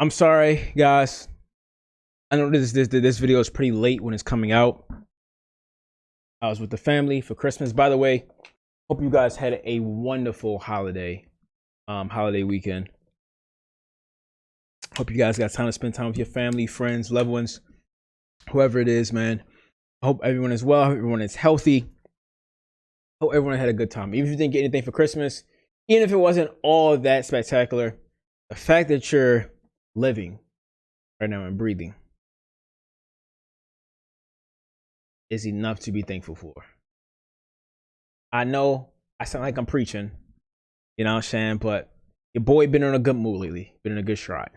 I'm sorry, guys. I know this video is pretty late when it's coming out. I was with the family for Christmas. By the way, hope you guys had a wonderful holiday weekend. Hope you guys got time to spend time with your family, friends, loved ones, whoever it is, man. I hope everyone is well. I hope everyone is healthy. Hope everyone had a good time. Even if you didn't get anything for Christmas, even if it wasn't all that spectacular, the fact that you're living right now and breathing is enough to be thankful for. I know I sound like I'm preaching, you know what I'm saying, but your boy been in a good mood lately, been in a good stride.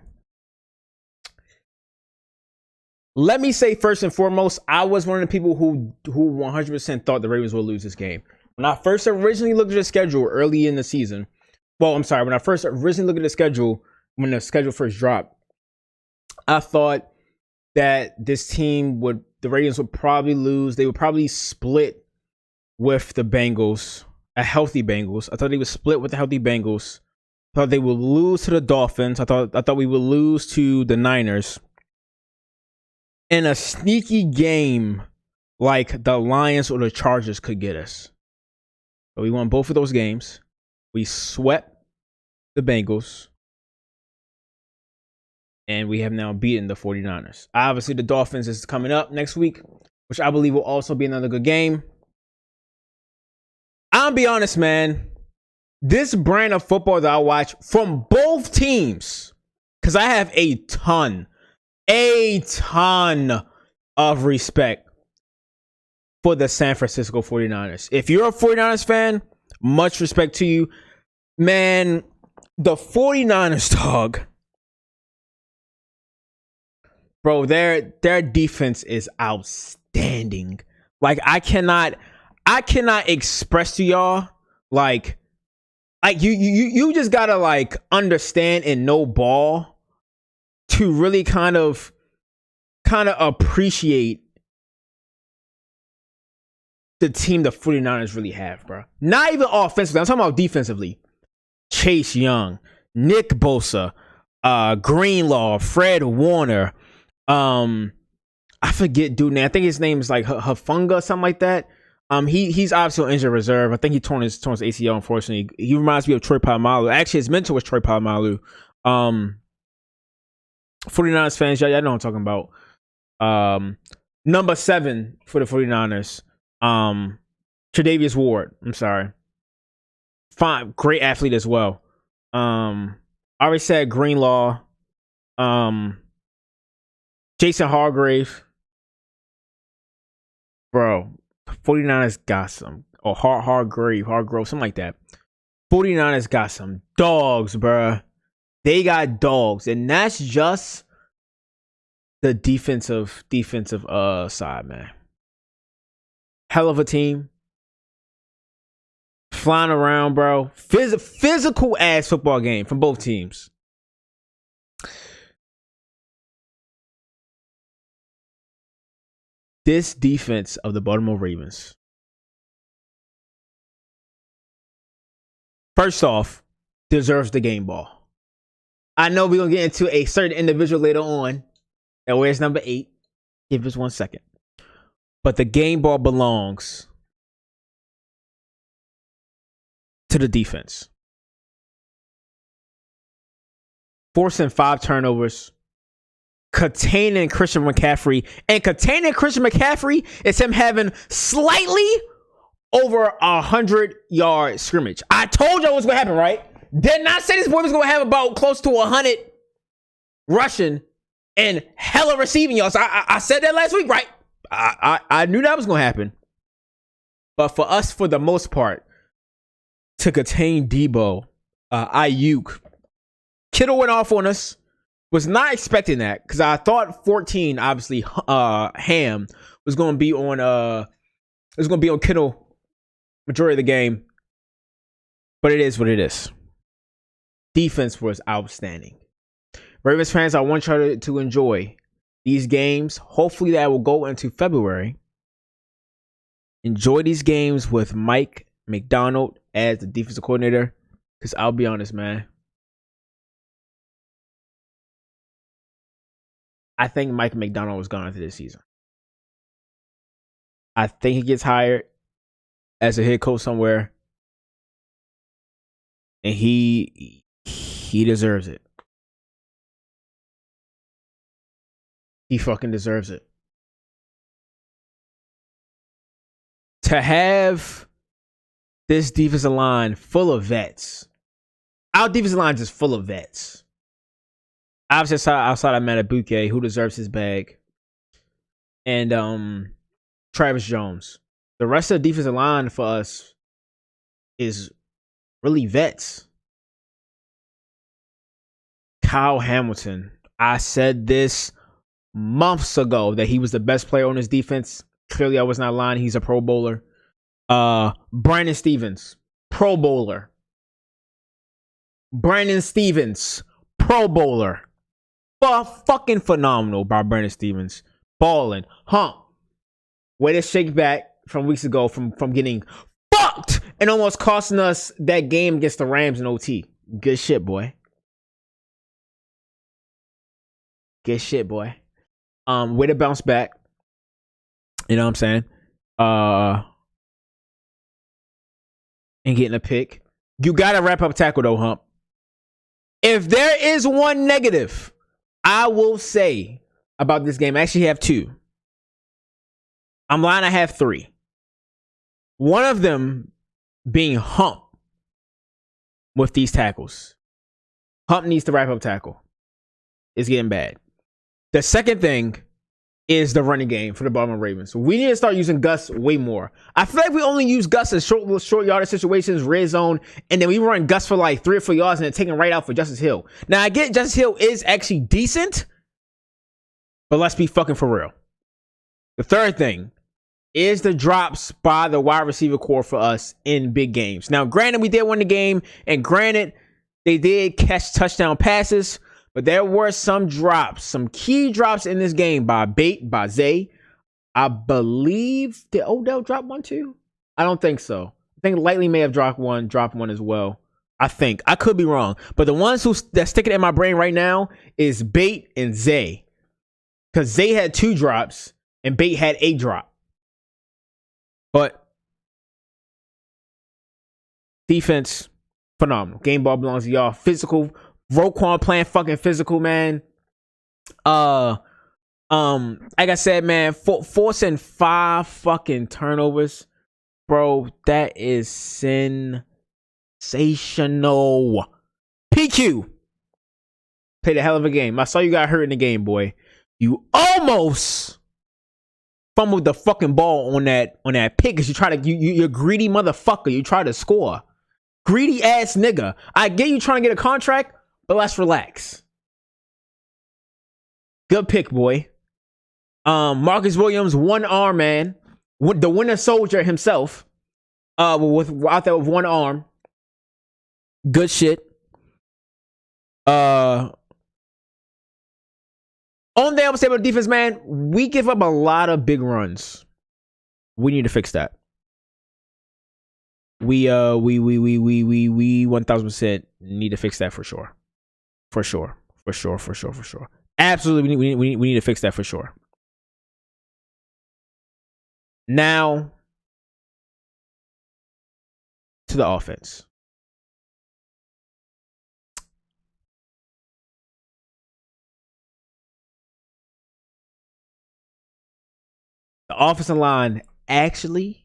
Let me say first and foremost, I was one of the people who 100% thought the Ravens would lose this game. When I first originally looked at the schedule early in the season, when I first originally looked at the schedule, when the schedule first dropped, I thought that the Ravens would probably lose. They would probably split with the Bengals, a healthy Bengals. I thought they would split with the healthy Bengals. I thought they would lose to the Dolphins. I thought we would lose to the Niners. In a sneaky game like the Lions or the Chargers could get us. But we won both of those games. We swept the Bengals. And we have now beaten the 49ers. Obviously, the Dolphins is coming up next week, which I believe will also be another good game. I'll be honest, man. This brand of football that I watch from both teams, because I have a ton of respect for the San Francisco 49ers. If you're a 49ers fan, much respect to you. Man, the 49ers, dog. Bro, their defense is outstanding. Like, I cannot express to y'all, like you just gotta like understand and know ball to really kind of appreciate the team the 49ers really have, bro. Not even offensively. I'm talking about defensively. Chase Young, Nick Bosa, Greenlaw, Fred Warner. I forget dude name. I think his name is like Hafunga, something like that. He's obviously on injured reserve. I think he torn his ACL, unfortunately. He reminds me of Troy Polamalu. Actually, his mentor was Troy Polamalu. 49ers fans, y'all know what I'm talking about. Number 7 for the 49ers. Tre'Davious Ward. I'm sorry. Fine, great athlete as well. I already said Greenlaw. Jason Hargrave. Bro, 49ers got some. Or Hargrove, something like that. 49ers got some dogs, bro. They got dogs. And that's just the defensive side, man. Hell of a team. Flying around, bro. Physical ass football game from both teams. This defense of the Baltimore Ravens, first off, deserves the game ball. I know we're going to get into a certain individual later on that wears number 8. Give us 1 second. But the game ball belongs to the defense. Forcing 5 turnovers. Containing Christian McCaffrey. And containing Christian McCaffrey is him having slightly over 100-yard scrimmage. I told y'all what's going to happen, right? Did not say this boy was going to have about close to 100 rushing and hella receiving, y'all. So I said that last week, right? I knew that was going to happen. But for us, for the most part, to contain Debo, Ayuk, Kittle went off on us. Was not expecting that because I thought 14, obviously, Ham was going to be on Kittle majority of the game, but it is what it is. Defense was outstanding. Ravens fans, I want y'all to enjoy these games. Hopefully, that will go into February. Enjoy these games with Mike McDonald as the defensive coordinator, because I'll be honest, man. I think Mike McDonald was gone after this season. I think he gets hired as a head coach somewhere, and he deserves it. He fucking deserves it. To have this defensive line full of vets. Our defensive line is just full of vets. Obviously, outside of Matabuke, who deserves his bag, and Travis Jones. The rest of the defensive line for us is really vets. Kyle Hamilton. I said this months ago that he was the best player on his defense. Clearly, I was not lying. He's a Pro Bowler. Brandon Stevens, Pro Bowler. Brandon Stevens, Pro Bowler. Fucking phenomenal by Brandon Stevens. Balling. Way to shake back from weeks ago from getting fucked and almost costing us that game against the Rams in OT. Good shit, boy. Good shit, boy. Way to bounce back. You know what I'm saying? And getting a pick. You gotta wrap up tackle though, Hump. If there is one negative I will say about this game, I actually have two. I'm lying, I have three. One of them being Hump with these tackles. Hump needs to wrap up tackle. It's getting bad. The second thing is the running game for the Baltimore Ravens. We need to start using Gus way more. I feel like we only use Gus in short yardage situations, red zone, and then we run Gus for like 3 or 4 yards and then take him right out for Justice Hill. Now, I get Justice Hill is actually decent, but let's be fucking for real. The third thing is the drops by the wide receiver core for us in big games. Now, granted, we did win the game, and granted, they did catch touchdown passes, but there were some drops, some key drops in this game by Bate, by Zay. I believe, did Odell drop one too? I don't think so. I think Lightly may have dropped one as well. I think. I could be wrong. But the ones that's sticking in my brain right now is Bate and Zay. Because Zay had 2 drops and Bate had a drop. But defense, phenomenal. Game ball belongs to y'all. Physical. Roquan playing fucking physical, man. Like I said, man, forcing 5 fucking turnovers, bro. That is sensational. PQ played a hell of a game. I saw you got hurt in the game, boy. You almost fumbled the fucking ball on that pick because you're a greedy motherfucker. You try to score. Greedy ass nigga. I get you trying to get a contract, but let's relax. Good pick, boy. Marcus Williams, one arm, man. The Winter Soldier himself. Out there with one arm. Good shit. On the other side of defense, man, we give up a lot of big runs. We need to fix that. We 1000% need to fix that for sure. For sure. Absolutely, we need to fix that for sure. Now, to the offense. The offensive line actually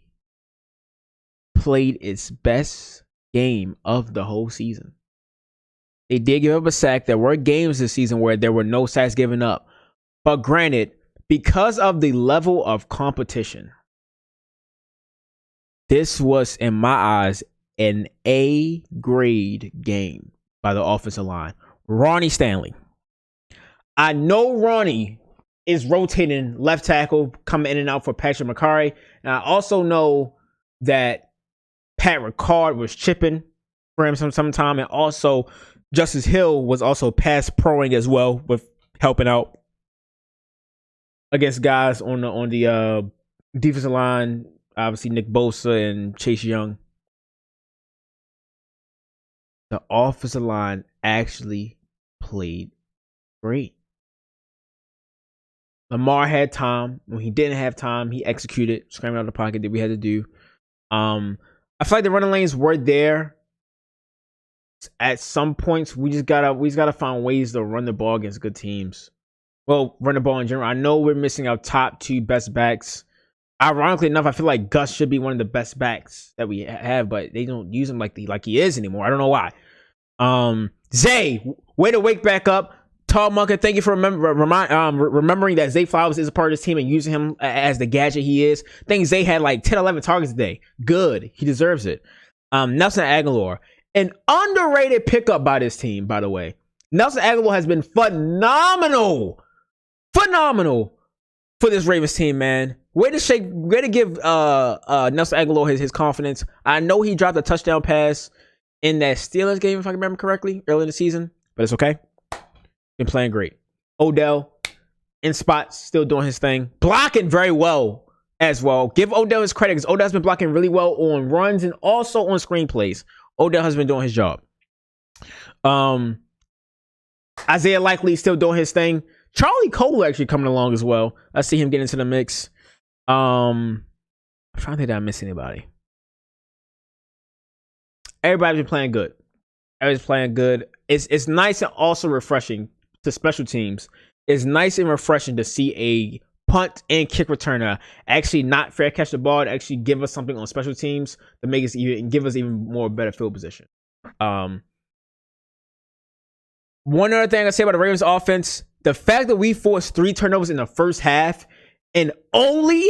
played its best game of the whole season. They did give up a sack. There were games this season where there were no sacks given up. But granted, because of the level of competition, this was, in my eyes, an A-grade game by the offensive line. Ronnie Stanley. I know Ronnie is rotating left tackle, coming in and out for Patrick McCarry. And I also know that Pat Ricard was chipping for him sometime. And also, Justice Hill was also pass proing as well, with helping out against guys on the defensive line. Obviously, Nick Bosa and Chase Young. The offensive line actually played great. Lamar had time. When he didn't have time, he executed, scrambled out of the pocket that we had to do. I feel like the running lanes were there. At some points, we just gotta find ways to run the ball against good teams. Well, run the ball in general. I know we're missing our top 2 best backs. Ironically enough, I feel like Gus should be one of the best backs that we have, but they don't use him like he is anymore. I don't know why. Zay, way to wake back up. Tall Monka, thank you for remembering that Zay Flowers is a part of this team and using him as the gadget he is. I think Zay had like 10, 11 targets today. Good. He deserves it. Nelson Aguilar, an underrated pickup by this team, by the way. Nelson Aguilar has been phenomenal for this Ravens team, man. Way to give Nelson Aguilar his confidence. I know he dropped a touchdown pass in that Steelers game, if I remember correctly, early in the season, but it's okay. Been playing great. Odell in spots, still doing his thing, blocking very well as well. Give Odell his credit because Odell's been blocking really well on runs and also on screenplays. Odell has been doing his job. Isaiah Likely still doing his thing. Charlie Cole actually coming along as well. I see him get into the mix. I'm trying to think that I miss anybody. Everybody's been playing good. Everybody's playing good. It's nice and also refreshing to special teams. It's nice and refreshing to see a punt and kick returner actually not fair catch the ball to actually give us something on special teams to make us give us even more better field position. One other thing I say about the Ravens offense, the fact that we forced 3 turnovers in the first half and only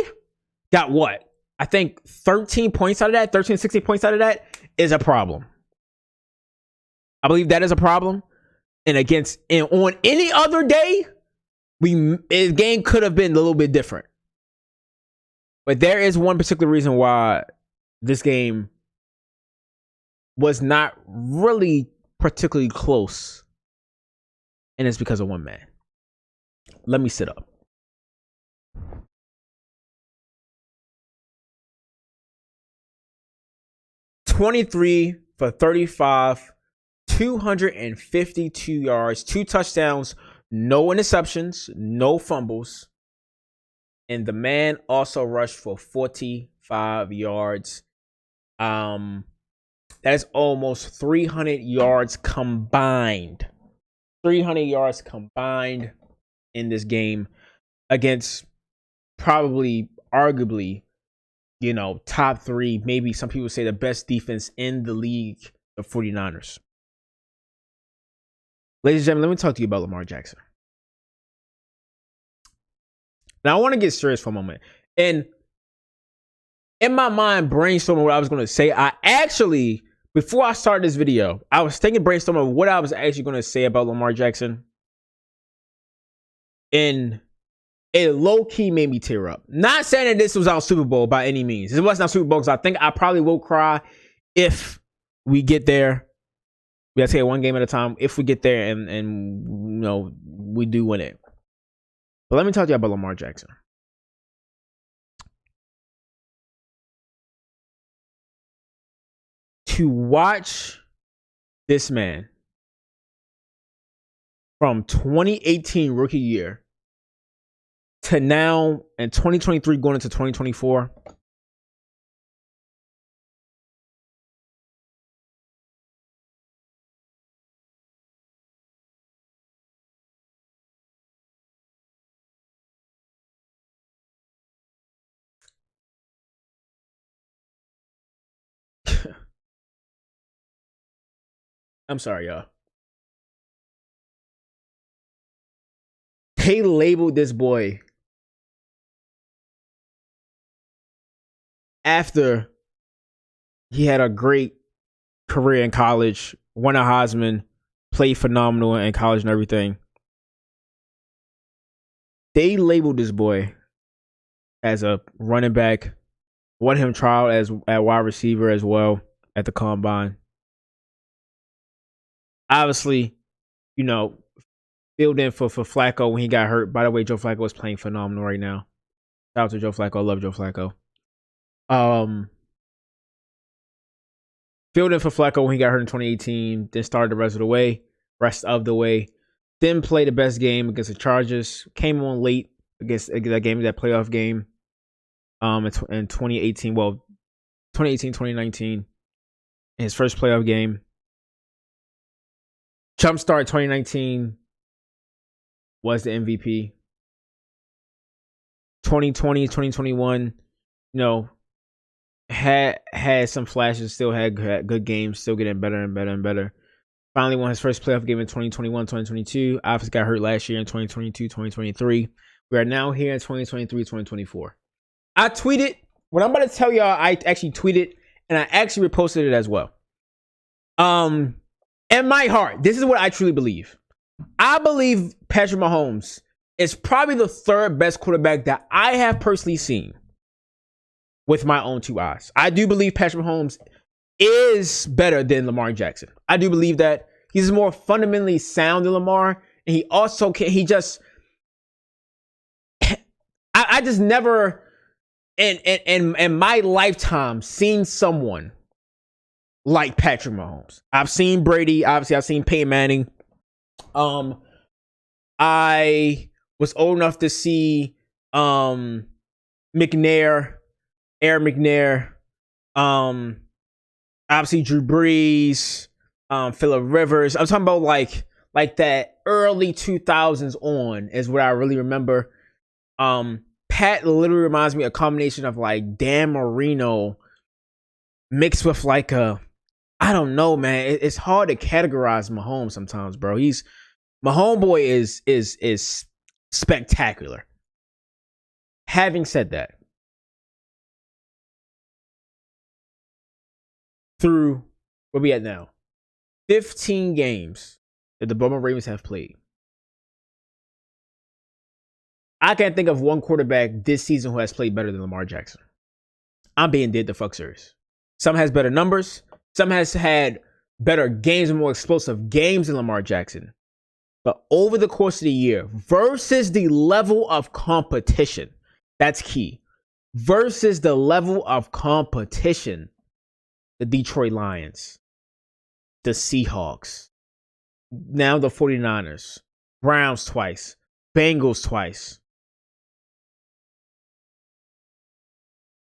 got what? I think 13 points out of that, 13, 16 points out of that is a problem. I believe that is a problem. And on any other day, the game could have been a little bit different. But there is one particular reason why this game was not really particularly close. And it's because of one man. Let me sit up. $23 for 35, 252 yards, 2 touchdowns, no interceptions, no fumbles. And the man also rushed for 45 yards. That is almost 300 yards combined. 300 yards combined in this game against probably, arguably, top 3, maybe some people say the best defense in the league, the 49ers. Ladies and gentlemen, let me talk to you about Lamar Jackson. Now, I want to get serious for a moment. And in my mind, brainstorming what I was going to say, I actually, before I started this video, I was thinking brainstorming what I was actually going to say about Lamar Jackson. And it low-key made me tear up. Not saying that this was our Super Bowl by any means. It wasn't our Super Bowl because I think I probably will cry if we get there. We got to take it one game at a time. If we get there and we do win it. But let me talk to you about Lamar Jackson. To watch this man from 2018 rookie year to now in 2023 going into 2024. I'm sorry, y'all. They labeled this boy after he had a great career in college, won a Heisman, played phenomenal in college and everything. They labeled this boy as a running back, won him trial as a wide receiver as well at the combine. Obviously, filled in for Flacco when he got hurt. By the way, Joe Flacco is playing phenomenal right now. Shout out to Joe Flacco. I love Joe Flacco. Filled in for Flacco when he got hurt in 2018. Then started the rest of the way. Didn't play the best game against the Chargers. Came on late. against that game, that playoff game, in 2018. Well, 2018, 2019, his first playoff game. Jumpstart 2019 was the MVP. 2020, 2021, had some flashes, still had good games, still getting better and better and better. Finally won his first playoff game in 2021, 2022. Obviously got hurt last year in 2022, 2023. We are now here in 2023, 2024. I tweeted, what I'm about to tell y'all, I actually tweeted, and I actually reposted it as well. In my heart, this is what I truly believe. I believe Patrick Mahomes is probably the third best quarterback that I have personally seen with my own two eyes. I do believe Patrick Mahomes is better than Lamar Jackson. I do believe that. He's more fundamentally sound than Lamar, and he also can. I just never in my lifetime seen someone like Patrick Mahomes. I've seen Brady. Obviously, I've seen Peyton Manning. I was old enough to see Aaron McNair. Obviously Drew Brees, Phillip Rivers. I'm talking about like that early 2000s on is what I really remember. Pat literally reminds me of a combination of like Dan Marino mixed with like I don't know, man. It's hard to categorize Mahomes sometimes, bro. My homeboy is spectacular. Having said that, through where we at now, 15 games that the Baltimore Ravens have played, I can't think of one quarterback this season who has played better than Lamar Jackson. I'm being dead the fuck serious. Some has better numbers. Some has had better games and more explosive games than Lamar Jackson. But over the course of the year, versus the level of competition, that's key. Versus the level of competition, the Detroit Lions, the Seahawks, now the 49ers, Browns twice, Bengals twice.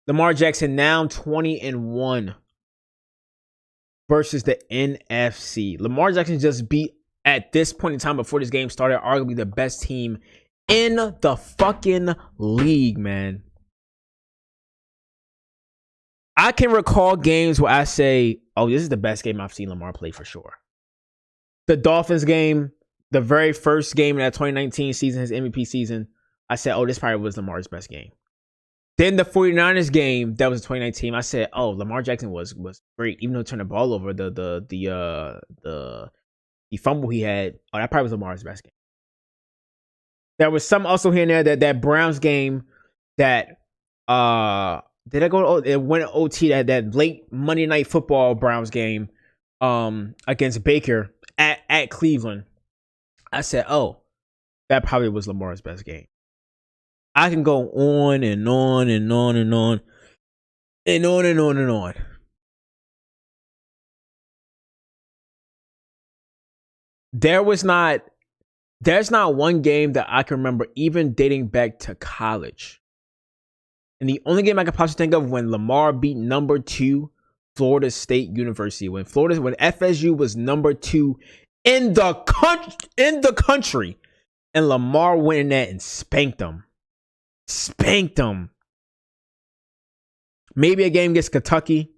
Lamar Jackson now 20-1 versus the NFC. Lamar Jackson just beat, at this point in time before this game started, arguably the best team in the fucking league, man. I can recall games where I say, oh, this is the best game I've seen Lamar play for sure. The Dolphins game, the very first game in that 2019 season, his MVP season, I said, oh, this probably was Lamar's best game. Then the 49ers game, that was 2019, I said, oh, Lamar Jackson was great. Even though he turned the ball over, the fumble he had, oh, that probably was Lamar's best game. There was some also here and there that Browns game that did I go? It went OT, that late Monday Night Football Browns game against Baker at Cleveland. I said, oh, that probably was Lamar's best game. I can go on and on and on and on and on and on and on. There's not one game that I can remember, even dating back to college. And the only game I can possibly think of when Lamar beat number 2 Florida State University, when FSU was number 2 in the country, and Lamar went in there and spanked them. Maybe a game against Kentucky.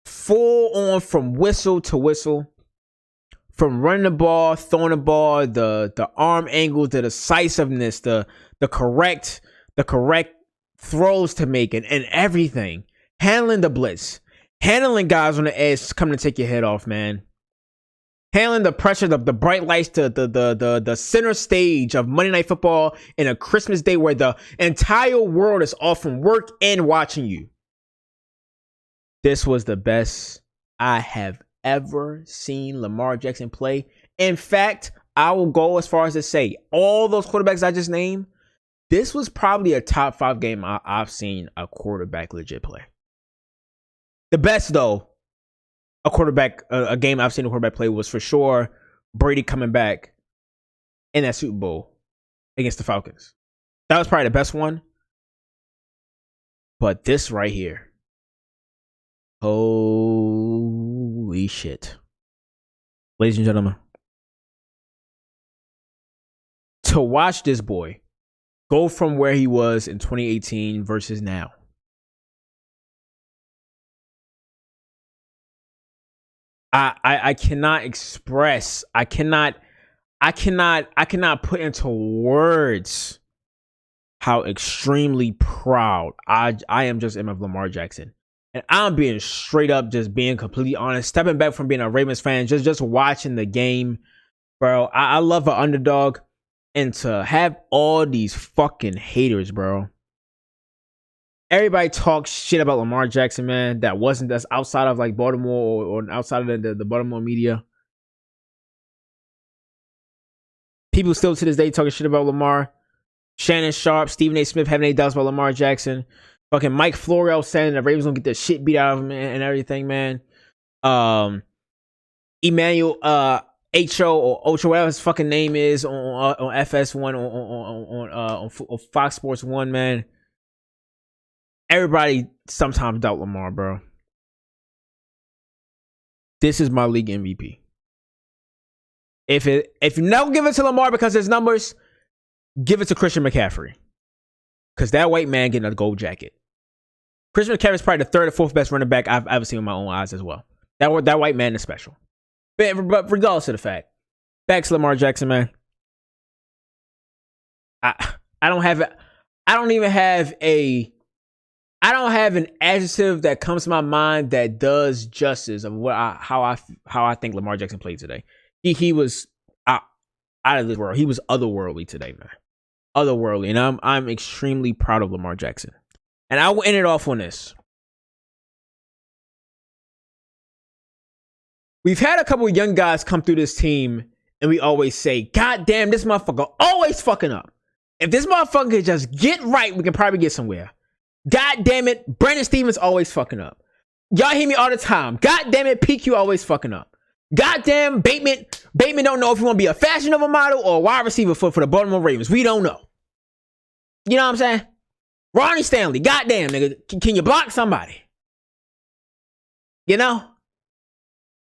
Full on from whistle to whistle. From running the ball, throwing the ball, the arm angles, the decisiveness, the correct throws to make, and everything. Handling the blitz. Handling guys on the edge coming to take your head off, man. Handling the pressure, the bright lights, the center stage of Monday Night Football in a Christmas day where the entire world is off from work and watching you. This was the best I have ever seen Lamar Jackson play. In fact, I will go as far as to say, all those quarterbacks I just named, this was probably a top 5 game I've seen a quarterback legit play. The best, though, a game I've seen a quarterback play was for sure Brady coming back in that Super Bowl against the Falcons. That was probably the best one. But this right here. Holy shit. Ladies and gentlemen. To watch this boy go from where he was in 2018 versus now. I cannot express. I cannot put into words how extremely proud I am just of Lamar Jackson. And I'm being straight up, just being completely honest, stepping back from being a Ravens fan, just watching the game, bro. I love an underdog, and to have all these fucking haters, bro. Everybody talks shit about Lamar Jackson, man. That's outside of like Baltimore or outside of the Baltimore media. People still to this day talking shit about Lamar. Shannon Sharp, Stephen A. Smith having any doubts about Lamar Jackson. Fucking Mike Florio saying the Ravens gonna get the shit beat out of him and everything, man. Emmanuel H.O. or Ocho, whatever his fucking name is on FS1 on Fox Sports 1, man. Everybody sometimes doubt Lamar, bro. This is my league MVP. If you don't give it to Lamar because his numbers, give it to Christian McCaffrey. Because that white man getting a gold jacket. Christian McCaffrey is probably the third or fourth best running back I've ever seen with my own eyes as well. That white man is special. But regardless of the fact, back to Lamar Jackson, man. I don't have an adjective that comes to my mind that does justice of how I think Lamar Jackson played today. He was out of this world. He was otherworldly today, man. Otherworldly, and I'm extremely proud of Lamar Jackson. And I will end it off on this. We've had a couple of young guys come through this team, and we always say, God damn, this motherfucker always fucking up. If this motherfucker could just get right, we can probably get somewhere. God damn it, Brandon Stevens always fucking up. Y'all hear me all the time. God damn it, PQ always fucking up. God damn, Bateman don't know if he want to be a Fashion Nova model or a wide receiver for the Baltimore Ravens. We don't know. You know what I'm saying? Ronnie Stanley, goddamn, nigga, can you block somebody? You know?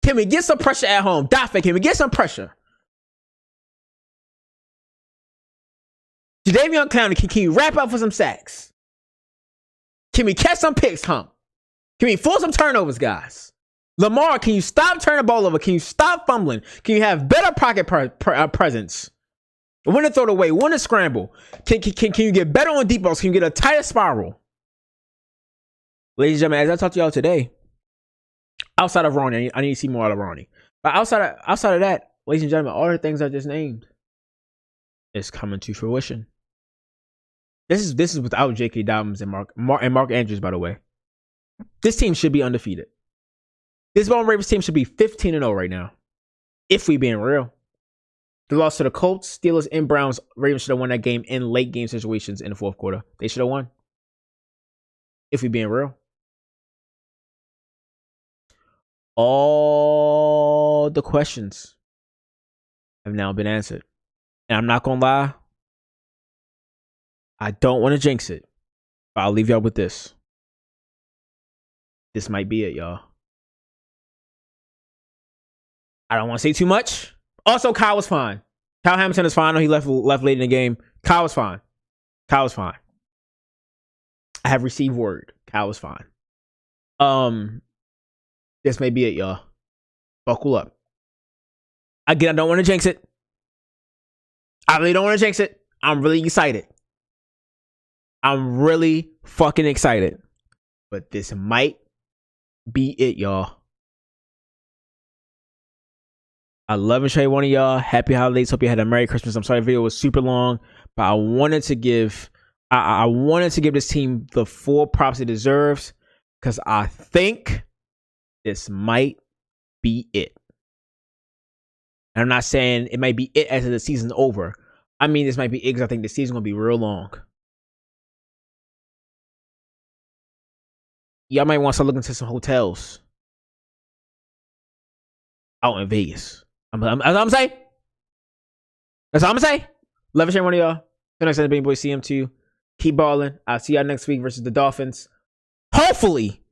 Can we get some pressure at home? Dafe, can we get some pressure? Jadeveon Clowney, can you wrap up for some sacks? Can we catch some picks, Can we force some turnovers, guys? Lamar, can you stop turning the ball over? Can you stop fumbling? Can you have better pocket presence? When to throw it away, when to scramble. Can you get better on deep balls? Can you get a tighter spiral? Ladies and gentlemen, as I talk to y'all today, outside of Ronnie, I need to see more out of Ronnie. But outside of that, ladies and gentlemen, all the things I just named is coming to fruition. This is without J.K. Dobbins and Mark Andrews, by the way. This team should be undefeated. This Baltimore Ravens team should be 15-0 right now. If we being real. The loss to the Colts, Steelers, and Browns, Ravens should have won that game in late game situations in the fourth quarter. They should have won. If we being real. All the questions have now been answered. And I'm not going to lie. I don't want to jinx it. But I'll leave y'all with this. This might be it, y'all. I don't want to say too much. Also, Kyle was fine. Kyle Hamilton is fine. I know he left late in the game. Kyle was fine. Kyle was fine. I have received word. Kyle was fine. This may be it, y'all. Buckle up. Again, I don't want to jinx it. I really don't want to jinx it. I'm really excited. I'm really fucking excited. But this might be it, y'all. I love and show one of y'all. Happy holidays. Hope you had a Merry Christmas. I'm sorry the video was super long, but I wanted to give this team the full props it deserves because I think this might be it. And I'm not saying it might be it as the season's over. I mean, this might be it because I think the season's going to be real long. Y'all might want to start looking into some hotels out in Vegas. That's what I'm saying. Love and share one of y'all. Till next time, baby boy, CM2. Keep balling. I'll see y'all next week versus the Dolphins. Hopefully,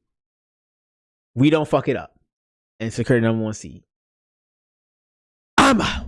we don't fuck it up and secure the number 1 seed. I'm out.